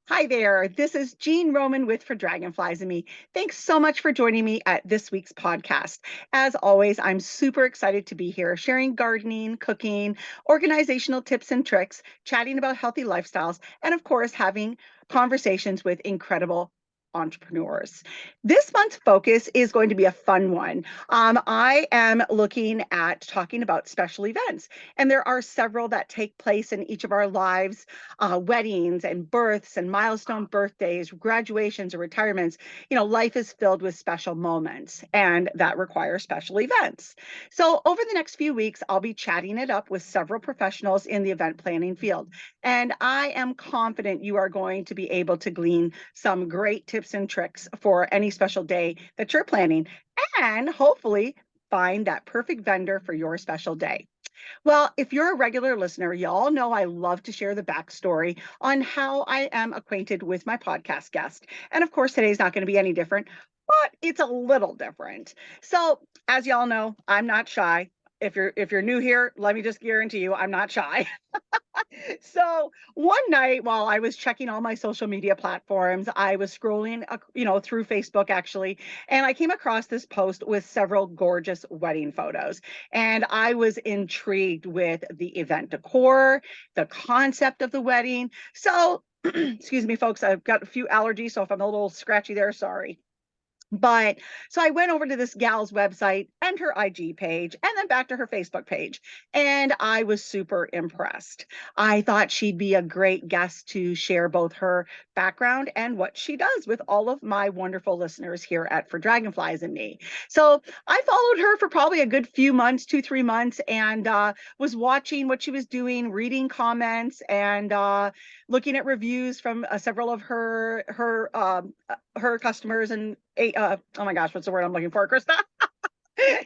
Hi there. This is Jean Roman with For Dragonflies and Me. Thanks so much for joining me at this week's podcast. As always, I'm super excited to be here sharing gardening, cooking, organizational tips and tricks, chatting about healthy lifestyles, and of course, having conversations with incredible entrepreneurs. This month's focus is going to be a fun one. I am looking at talking about special events, and there are several that take place in each of our lives, weddings and births and milestone birthdays, graduations or retirements. Life is filled with special moments and that require special events. So over the next few weeks, I'll be chatting it up with several professionals in the event planning field. And I am confident you are going to be able to glean some great tips and tricks for any special day that you're planning and hopefully find that perfect vendor for your special day. Well, if you're a regular listener, y'all know I love to share the backstory on how I am acquainted with my podcast guest. And of course, today's not going to be any different, but it's a little different. So, as y'all know, I'm not shy. If you're new here, let me just guarantee you I'm not shy. So one night while I was checking all my social media platforms, I was scrolling, through Facebook actually, and I came across this post with several gorgeous wedding photos. And I was intrigued with the event decor, the concept of the wedding. So, excuse me, folks, I've got a few allergies, so if I'm a little scratchy there, sorry. But so I went over to this gal's website and her IG page and then back to her Facebook page. And I was super impressed. I thought she'd be a great guest to share both her background and what she does with all of my wonderful listeners here at For Dragonflies and Me. So I followed her for probably a good few months, 2, 3 months, and was watching what she was doing, reading comments, and looking at reviews from several of her customers and oh my gosh, what's the word I'm looking for, Christa?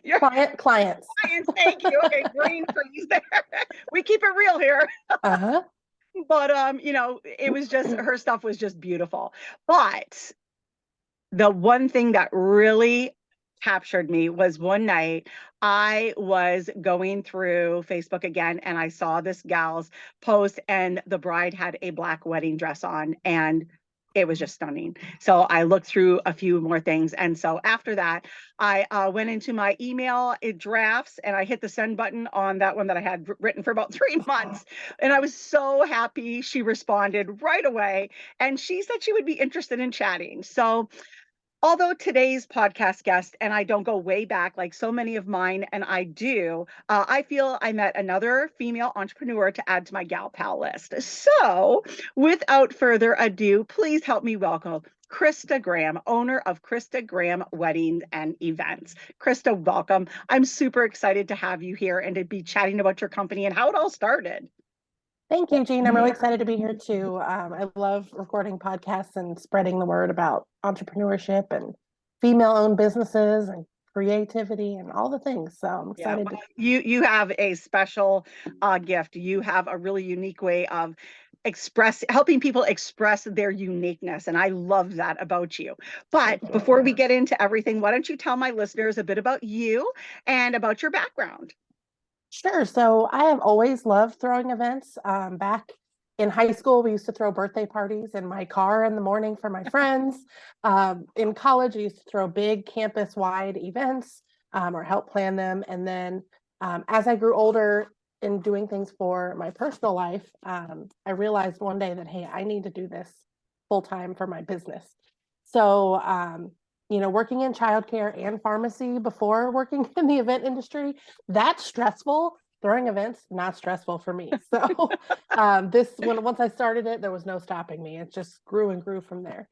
Your Clients. clients, thank you. Okay, brain freeze there. We keep it real here. Uh-huh. But it was just her stuff was just beautiful. But the one thing that really captured me was one night I was going through Facebook again and I saw this gal's post and the bride had a black wedding dress on and it was just stunning. So I looked through a few more things. And so after that, I went into my email drafts and I hit the send button on that one that I had written for about 3 months. And I was so happy she responded right away. And she said she would be interested in chatting. So although today's podcast guest and I don't go way back like so many of mine, and I do, I feel I met another female entrepreneur to add to my gal pal list. So, without further ado, please help me welcome Christa Graham, owner of Christa Graham Weddings and Events. Christa, welcome. I'm super excited to have you here and to be chatting about your company and how it all started. Thank you, Jean. I'm really excited to be here too. I love recording podcasts and spreading the word about entrepreneurship and female-owned businesses and creativity and all the things. So I'm Yeah, excited well, you have a special gift. You have a really unique way of helping people express their uniqueness, and I love that about you. But before we get into everything, why don't you tell my listeners a bit about you and about your background? Sure. So I have always loved throwing events. Back in high school, we used to throw birthday parties in my car in the morning for my friends. In college, we used to throw big campus-wide events or help plan them. And then as I grew older in doing things for my personal life, I realized one day that, hey, I need to do this full time for my business. So working in childcare and pharmacy before working in the event industry, that's stressful. Throwing events, not stressful for me. So once I started it, there was no stopping me. It just grew and grew from there.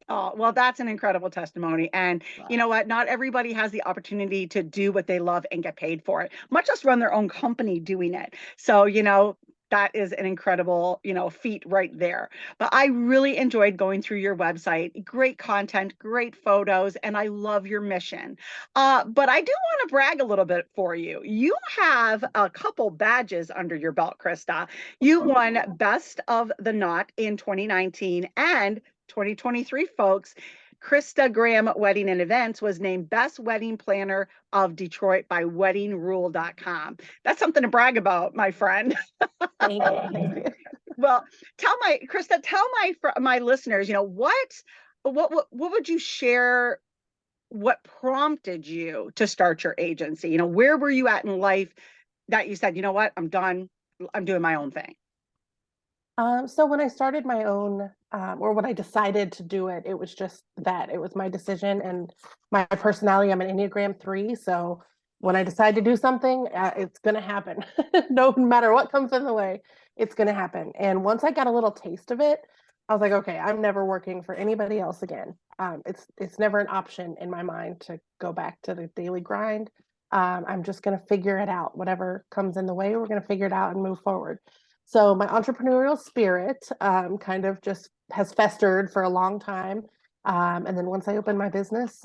Oh, well, that's an incredible testimony. And you know what? Not everybody has the opportunity to do what they love and get paid for it, much less run their own company doing it. So, that is an incredible, feat right there. But I really enjoyed going through your website. Great content, great photos, and I love your mission. But I do want to brag a little bit for you. You have a couple badges under your belt, Christa. You won Best of the Knot in 2019 and 2023, folks. Christa Graham Wedding and Events was named Best Wedding Planner of Detroit by weddingrule.com. That's something to brag about, my friend. Thank you. Well, Christa, tell my listeners, what would you share? What prompted you to start your agency? Where were you at in life that you said, you know what, I'm done. I'm doing my own thing. So when I started my own, or when I decided to do it, it was just that it was my decision and my personality. I'm an Enneagram 3, so when I decide to do something, it's going to happen. No matter what comes in the way, it's going to happen. And once I got a little taste of it, I was like, okay, I'm never working for anybody else again. It's never an option in my mind to go back to the daily grind. I'm just going to figure it out. Whatever comes in the way, we're going to figure it out and move forward. So my entrepreneurial spirit kind of just has festered for a long time. And then once I opened my business,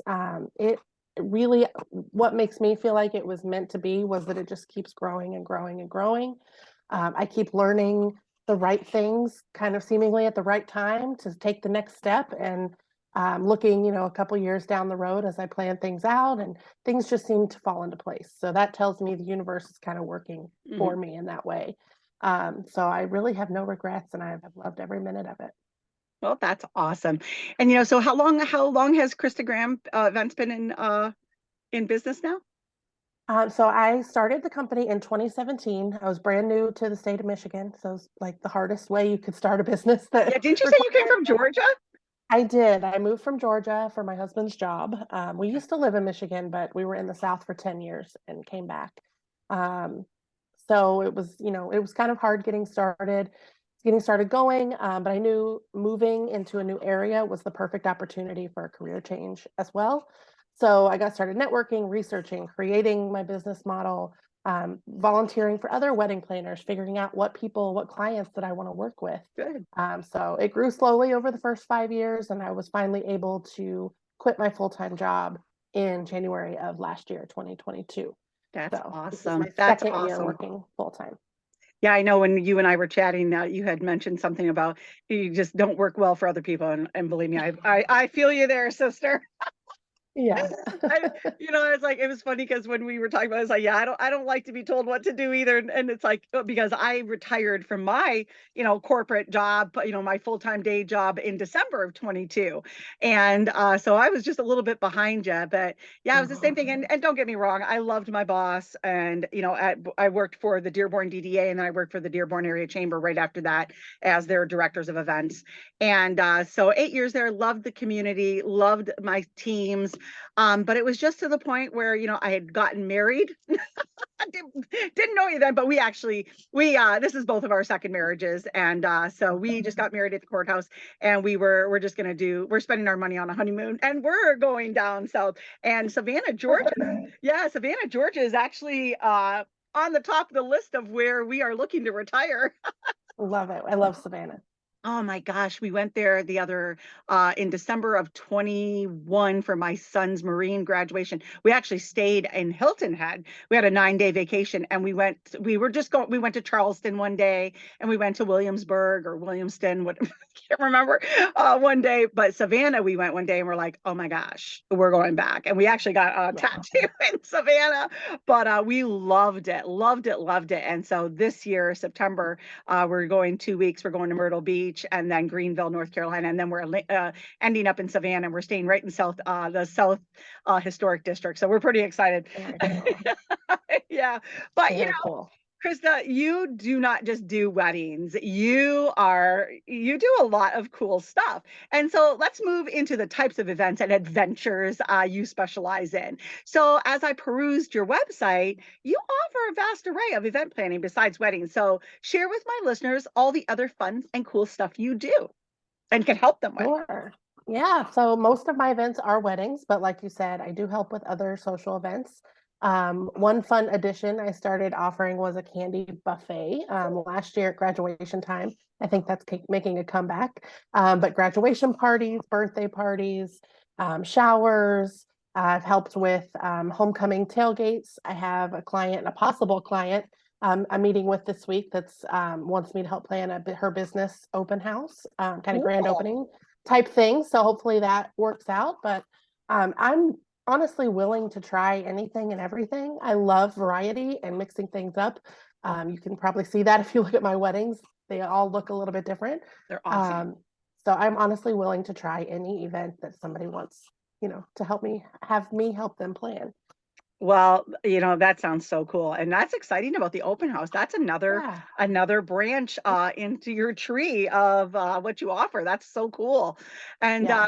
it really, what makes me feel like it was meant to be was that it just keeps growing and growing and growing. I keep learning the right things kind of seemingly at the right time to take the next step, and looking, a couple years down the road as I plan things out, and things just seem to fall into place. So that tells me the universe is kind of working Mhm. for me in that way. So I really have no regrets, and I've loved every minute of it. Well, that's awesome. And so how long has Christa Graham events been in business now? So I started the company in 2017. I was brand new to the state of Michigan, so it's like the hardest way you could start a business Yeah, that didn't you say you came required. from Georgia? I did. I moved from Georgia for my husband's job. We used to live in Michigan, but we were in the South for 10 years and came back. Um, so it was kind of hard getting started going. But I knew moving into a new area was the perfect opportunity for a career change as well. So I got started networking, researching, creating my business model, volunteering for other wedding planners, figuring out what clients that I want to work with. Good. So it grew slowly over the first 5 years, and I was finally able to quit my full-time job in January of last year, 2022. That's So this is awesome. my That's second year awesome. working full-time. Yeah, I know when you and I were chatting, you had mentioned something about you just don't work well for other people, and believe me, I feel you there, sister. Yeah. I, it's like it was funny because when we were talking about it, it's like, yeah, I don't like to be told what to do either. And it's like because I retired from my, corporate job, my full-time day job in December of 22. And so I was just a little bit behind you. But yeah, it was the same thing. And don't get me wrong, I loved my boss. And I worked for the Dearborn DDA, and then I worked for the Dearborn Area Chamber right after that as their directors of events. And so 8 years there, loved the community, loved my teams. But it was just to the point where, I had gotten married. I didn't know you then, but this is both of our second marriages. And so we just got married at the courthouse, and we're just going to we're spending our money on a honeymoon, and we're going down south. And Savannah, Georgia. Yeah, Savannah, Georgia is actually on the top of the list of where we are looking to retire. Love it. I love Savannah. Oh my gosh, we went there the other in December of 21 for my son's Marine graduation. We actually stayed in Hilton Head. We had a 9-day vacation, and we went to Charleston one day, and we went to Williamsburg or Williamston, what I can't remember, one day. But Savannah, we went one day, and we're like, oh my gosh, we're going back. And we actually got a Yeah. tattoo in Savannah, but we loved it, loved it, loved it. And so this year, September, we're going 2 weeks. We're going to Myrtle Beach and then Greenville, North Carolina, and then we're ending up in Savannah. And we're staying right in the South Historic District. So we're pretty excited. Very cool. Yeah, but Very cool. Krista, you do not just do weddings. You do a lot of cool stuff. And so let's move into the types of events and adventures you specialize in. So as I perused your website, you offer a vast array of event planning besides weddings. So share with my listeners all the other fun and cool stuff you do and can help them with. Sure. Yeah. So most of my events are weddings, but like you said, I do help with other social events. One fun addition I started offering was a candy buffet last year at graduation time. I think that's making a comeback. But graduation parties, birthday parties, showers. I've helped with homecoming tailgates. I have a possible client I'm meeting with this week that's wants me to help plan her business open house, kind of grand Cool. opening type thing. So hopefully that works out. But I'm honestly willing to try anything and everything. I love variety and mixing things up. You can probably see that if you look at my weddings. they all look a little bit different. They're awesome. Um, so I'm honestly willing to try any event that somebody wants, to have me help them plan. Well, that sounds so cool. And that's exciting about the open house. That's another Yeah. another branch into your tree of what you offer. That's so cool. And Yeah.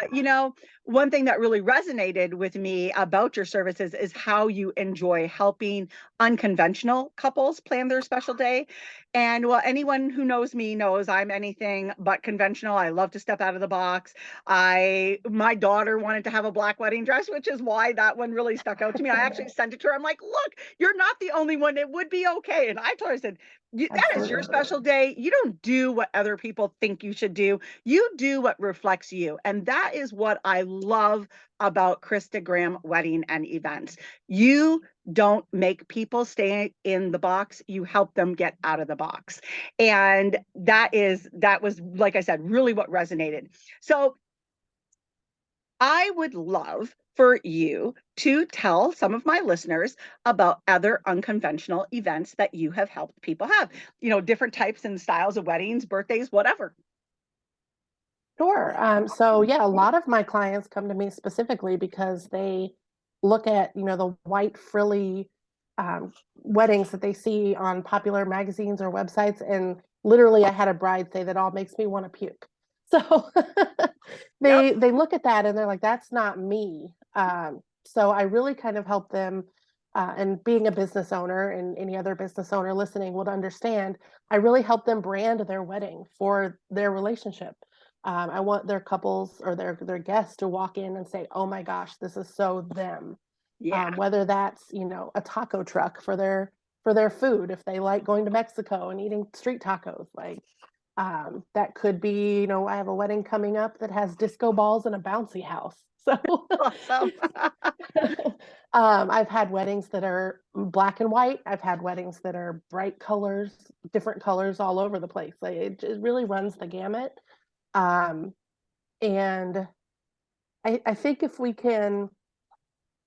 one thing that really resonated with me about your services is how you enjoy helping unconventional couples plan their special day. And well, anyone who knows me knows I'm anything but conventional. I love to step out of the box. My daughter wanted to have a black wedding dress, which is why that one really stuck out to me. I actually sent it to her. I'm like, look, you're not the only one. It would be okay. And I told her, I said, that is your Absolutely. special day. You don't do what other people think you should do. You do what reflects you. And that is what I love about Christa Graham wedding and events. You don't make people stay in the box. You help them get out of the box. And that was, like I said, really what resonated. So I would love for you to tell some of my listeners about other unconventional events that you have helped people have, different types and styles of weddings, birthdays, whatever. Sure. So yeah, a lot of my clients come to me specifically because they look at, the white frilly weddings that they see on popular magazines or websites. And literally I had a bride say that all makes me want to puke. So Yep. they look at that and they're like, that's not me. So I really kind of help them. And being a business owner, and any other business owner listening would understand, I really help them brand their wedding for their relationship. I want their couples or their guests to walk in and say, "Oh my gosh, this is so them." Yeah. Whether that's a taco truck for their food, if they like going to Mexico and eating street tacos, like that could be. I have a wedding coming up that has disco balls and a bouncy house. So Awesome. I've had weddings that are black and white. I've had weddings that are bright colors, different colors all over the place. Like it really runs the gamut. Um, and I think if we can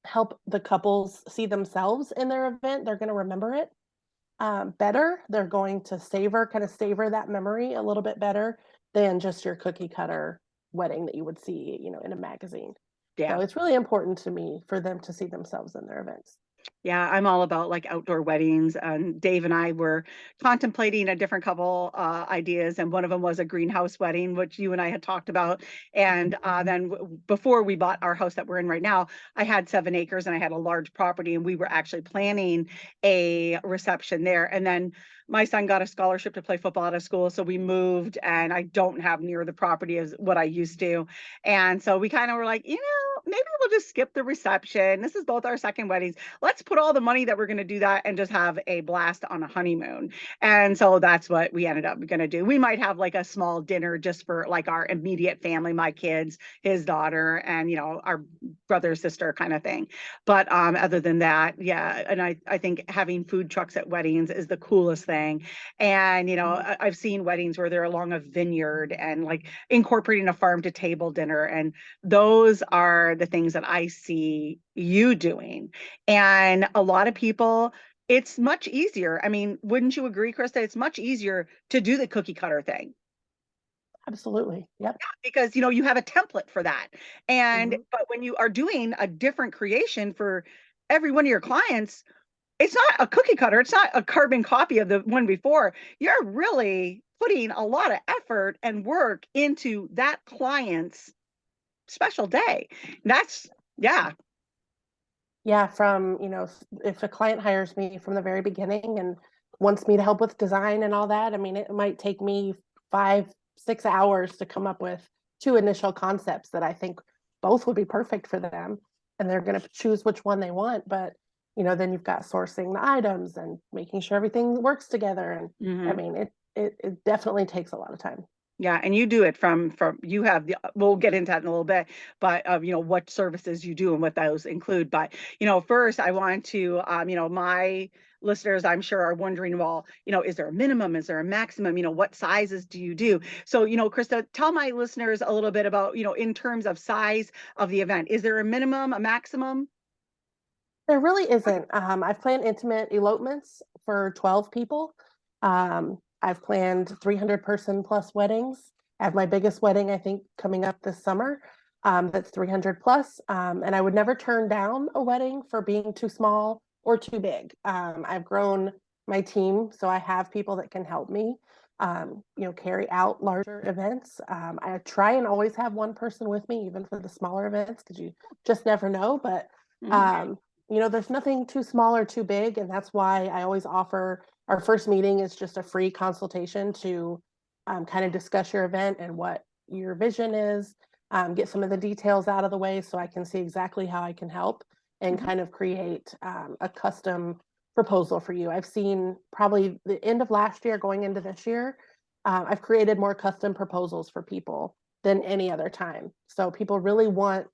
help the couples see themselves in their event, they're going to remember it better. They're going to savor that memory a little bit better than just your cookie cutter wedding that you would see, in a magazine. So Yeah. it's really important to me for them to see themselves in their events. Yeah, I'm all about like outdoor weddings. And Dave and I were contemplating a different couple ideas, and one of them was a greenhouse wedding, which you and I had talked about. And then before we bought our house that we're in right now, I had 7 acres and I had a large property, and we were actually planning a reception there. And then my son got a scholarship to play football out of school, so we moved, and I don't have near the property as what I used to. And so we kind of were like, maybe we'll just skip the reception. This is both our second weddings. Let's put all the money that we're going to do that and just have a blast on a honeymoon. And so that's what we ended up going to do. We might have like a small dinner just for like our immediate family, my kids, his daughter, and our brother, sister kind of thing. But other than that, yeah. And I think having food trucks at weddings is the coolest thing. And I've seen weddings where they're along a vineyard and like incorporating a farm to table dinner, and those are the things that I see you doing. And a lot of people, it's much easier. I mean, wouldn't you agree, Krista? It's much easier to do the cookie cutter thing Absolutely. Yep. because you have a template for that. And Mhm. but when you are doing a different creation for every one of your clients, it's not a cookie cutter. It's not a carbon copy of the one before. You're really putting a lot of effort and work into that client's special day. That's yeah, Yeah, from, if a client hires me from the very beginning and wants me to help with design and all that, I mean, it might take me 5, 6 hours to come up with two initial concepts that I think both would be perfect for them. And they're going to choose which one they want. But, then you've got sourcing the items and making sure everything works together. And I hmm mean, it definitely takes a lot of time. yeah. And you do it from you have the. We'll get into that in a little bit, but what services you do and what those include. But first I want to my listeners, I'm sure, are wondering, well, is there a minimum? Is there a maximum? What sizes do you do? So Krista, tell my listeners a little bit about in terms of size of the event. Is there a minimum, a maximum? There really isn't. I've planned intimate elopements for 12 people. I've planned 300-person plus weddings. I have my biggest wedding, I think, coming up this summer. That's 300 plus. And I would never turn down a wedding for being too small or too big. I've grown my team, so I have people that can help me, carry out larger events. I try and always have one person with me, even for the smaller events, because you just never know. But Mhm. um, there's nothing too small or too big, and that's why I always offer our first meeting is just a free consultation to kind of discuss your event and what your vision is, get some of the details out of the way so I can see exactly how I can help and Mhm. kind of create a custom proposal for you. I've seen probably the end of last year going into this year, I've created more custom proposals for people than any other time. So people really want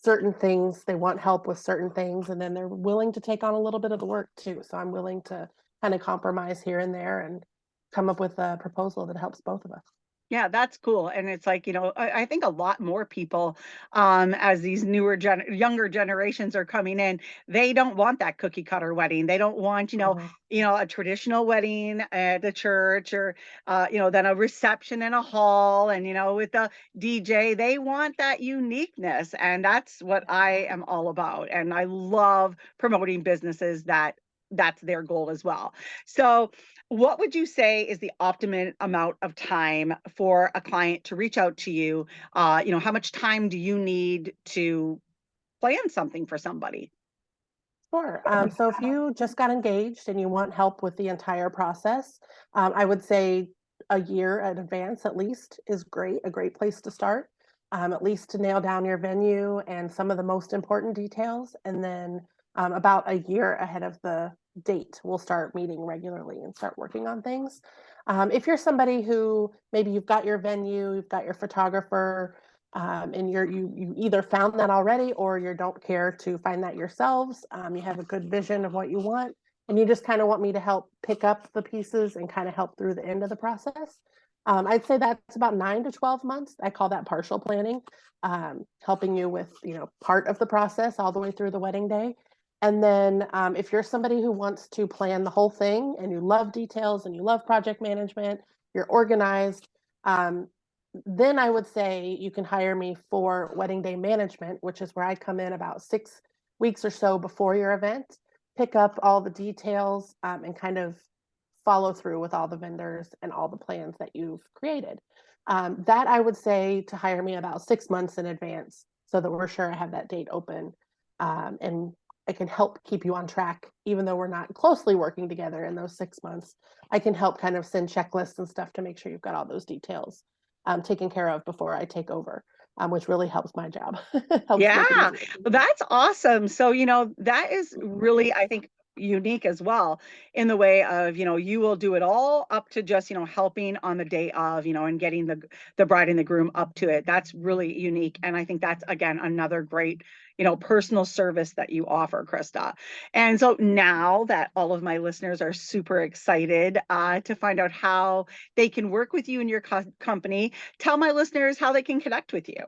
certain things, they want help with certain things, and then they're willing to take on a little bit of the work too. So I'm willing to kind of compromise here and there and come up with a proposal that helps both of us. Yeah, that's cool. And it's like, I think a lot more people, as these younger generations are coming in, they don't want that cookie cutter wedding. They don't want, Mhm. a traditional wedding at the church or, then a reception in a hall and, with the DJ. They want that uniqueness. And that's what I am all about. And I love promoting businesses that's their goal as well. So, what would you say is the optimum amount of time for a client to reach out to you? How much time do you need to plan something for somebody? Sure. So if you just got engaged and you want help with the entire process, I would say a year in advance at least is great, a great place to start. At least to nail down your venue and some of the most important details. And then about a year ahead of the date, we'll start meeting regularly and start working on things. If you're somebody who maybe you've got your venue, you've got your photographer, and you either found that already or you don't care to find that yourselves. You have a good vision of what you want, and you just kind of want me to help pick up the pieces and kind of help through the end of the process. I'd say that's about 9 to 12 months. I call that partial planning, helping you with part of the process all the way through the wedding day. And then if you're somebody who wants to plan the whole thing and you love details and you love project management, you're organized, um, then I would say you can hire me for wedding day management, which is where I come in about 6 weeks or so before your event, pick up all the details, and kind of follow through with all the vendors and all the plans that you've created. That I would say to hire me about 6 months in advance so that we're sure I have that date open, and I can help keep you on track, even though we're not closely working together in those 6 months. I can help kind of send checklists and stuff to make sure you've got all those details taken care of before I take over, which really helps my job. Helps Yeah, make it easier. well, that's awesome. So, that is really, I think, unique as well in the way of, you will do it all up to just, helping on the day of, and getting the bride and the groom up to it. That's really unique. And I think that's, again, another great, personal service that you offer, Christa. And so now that all of my listeners are super excited to find out how they can work with you and your company, tell my listeners how they can connect with you.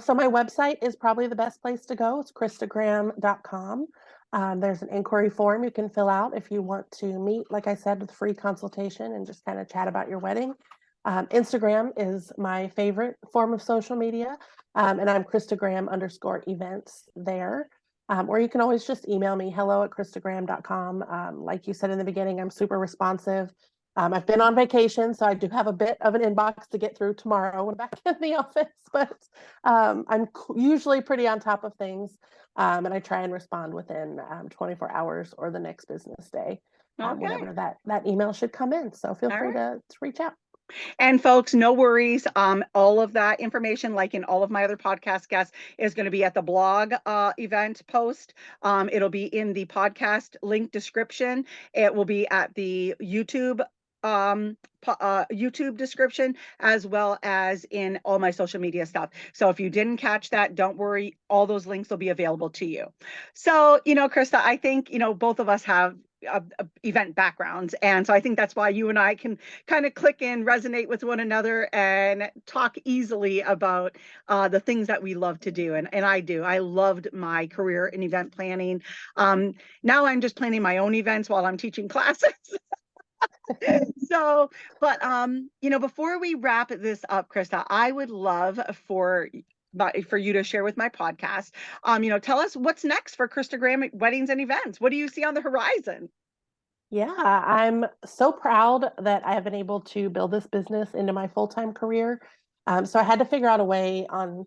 So my website is probably the best place to go. It's christagraham.com. There's an inquiry form you can fill out if you want to meet, like I said, with free consultation and just kind of chat about your wedding. Instagram is my favorite form of social media, and I'm Christa Graham _events there. Or you can always just email me, hello@christagraham.com. Like you said in the beginning, I'm super responsive. I've been on vacation, so I do have a bit of an inbox to get through tomorrow when I'm back in the office, but I'm usually pretty on top of things, and I try and respond within 24 hours or the next business day, Okay. whenever that email should come in. So feel All free right. to reach out. And folks, no worries. All of that information, like in all of my other podcast guests, is going to be at the blog event post. It'll be in the podcast link description. It will be at the YouTube description, as well as in all my social media stuff. So if you didn't catch that, don't worry. All those links will be available to you. So, Christa, I think, both of us have event backgrounds. And so I think that's why you and I can kind of click and resonate with one another and talk easily about the things that we love to do. And I do. I loved my career in event planning. Now I'm just planning my own events while I'm teaching classes. So, but before we wrap this up, Krista, I would love for you to share with my podcast. Tell us what's next for Krista Graham Weddings and Events. What do you see on the horizon? Yeah, I'm so proud that I have been able to build this business into my full-time career. So I had to figure out a way on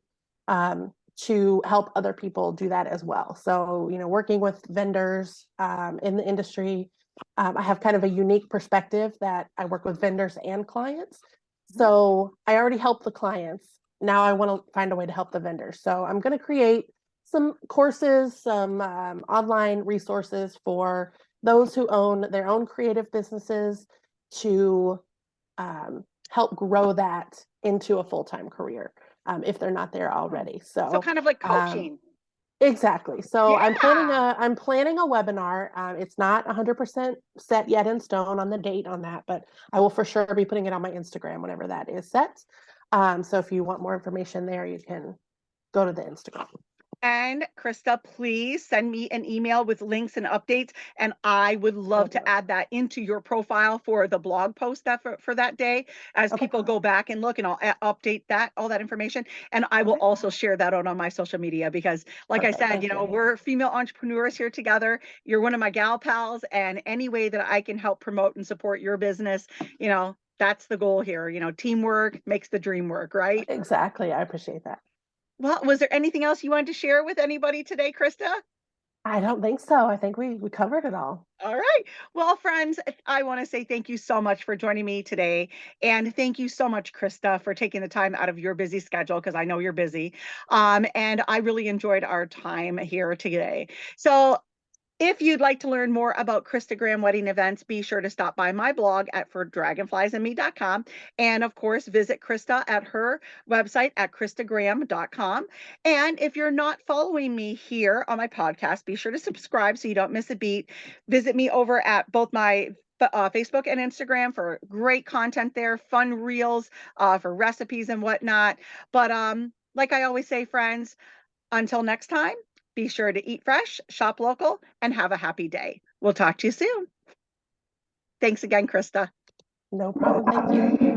to help other people do that as well. So, working with vendors in the industry, I have kind of a unique perspective that I work with vendors and clients. So I already help the clients. Now I want to find a way to help the vendors. So I'm going to create some courses, some online resources for those who own their own creative businesses to help grow that into a full-time career if they're not there already. So So kind of like um, coaching. exactly. So Yeah. I'm planning a webinar. It's not 100% set yet in stone on the date on that, but I will for sure be putting it on my Instagram whenever that is set. So if you want more information there, you can go to the Instagram. And Krista, please send me an email with links and updates. And I would love to add that into your profile for the blog post that for that day as Okay. people go back and look, and I'll update all that information. And I will also share that out on my social media because, like I Perfect. said, Thank you. we're female entrepreneurs here together. You're one of my gal pals, and any way that I can help promote and support your business, that's the goal here. Teamwork makes the dream work, right? Exactly. I appreciate that. Well, was there anything else you wanted to share with anybody today, Krista? I don't think so. I think we covered it all. All right. Well, friends, I want to say thank you so much for joining me today. And thank you so much, Krista, for taking the time out of your busy schedule, because I know you're busy. And I really enjoyed our time here today. So if you'd like to learn more about Krista Graham wedding events, be sure to stop by my blog at fordragonfliesandme.com. And of course, visit Krista at her website at kristagraham.com. And if you're not following me here on my podcast, be sure to subscribe so you don't miss a beat. Visit me over at both my Facebook and Instagram for great content there, fun reels for recipes and whatnot. But like I always say, friends, until next time, be sure to eat fresh, shop local, and have a happy day. We'll talk to you soon. Thanks again, Krista. No problem. Thank you.